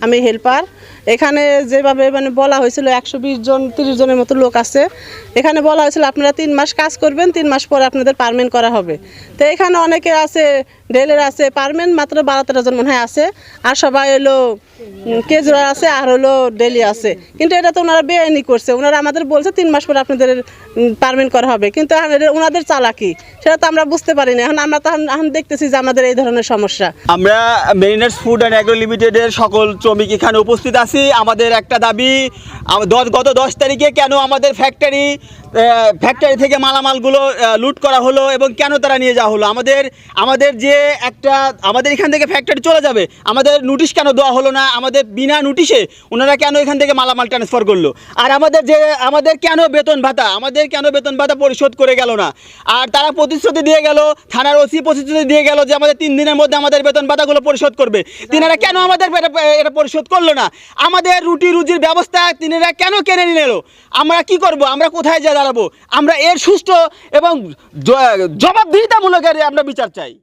আমি হেল্পার। এখানে যেভাবে মানে বলা হয়েছিল 120 জন 30 জনের মতো লোক আছে। এখানে বলা হয়েছিল আপনারা 3 মাস কাজ করবেন, 3 মাস পরে আপনাদের পার্মেন্ট করা হবে। তো এখানে অনেকে আছে, ডেলের আছে, পার্মেন্ট মাত্র 12-13 জন মনে হয় আছে, আর সবাই হলো কেজুয়াল আছে আর হলো ডেলি আছে। কিন্তু এটা তো ওনারা বেআইনি করছে। ওনারা আমাদের বলছে 3 মাস পরে আপনাদের পার্মেন্ট করা হবে, কিন্তু ওনাদের চালাকি সেটা তো আমরা বুঝতে পারি না। আমরা এখন দেখতেছি যে আমাদের এই ধরনের সমস্যা। আমরা মেরিনার্স ফুড অ্যান্ড অ্যাগ্রো লিমিটেডের সকল শ্রমিক এখানে উপস্থিত আছি। আমাদের একটা দাবি, গত 10 তারিখে কেন আমাদের ফ্যাক্টরি থেকে মালামালগুলো লুট করা হলো এবং কেন তারা নিয়ে যাওয়া হলো? আমাদের যে আমাদের এখান থেকে ফ্যাক্টরি চলে যাবে, আমাদের নোটিশ কেন দেওয়া হলো না? আমাদের বিনা নোটিশে ওনারা কেন এখান থেকে মালামাল ট্রান্সফার করলো? আর আমাদের কেন বেতন ভাতা পরিশোধ করে গেল না? আর তারা প্রতিশ্রুতি দিয়ে গেল, থানার ওসি প্রতিশ্রুতি দিয়ে গেল যে আমাদের 3 দিনের মধ্যে আমাদের বেতন ভাতাগুলো পরিশোধ করবে। তিনারা কেন আমাদের এটা পরিশোধ করলো না? আমাদের রুটি রুজির ব্যবস্থা তিনারা কেন কেড়ে নিল? আমরা কি করব? আমরা কোথায় যা দাঁড়াবো? আমরা এর সুষ্ঠু এবং জবাবদিহিতামূলক আমরা বিচার চাই।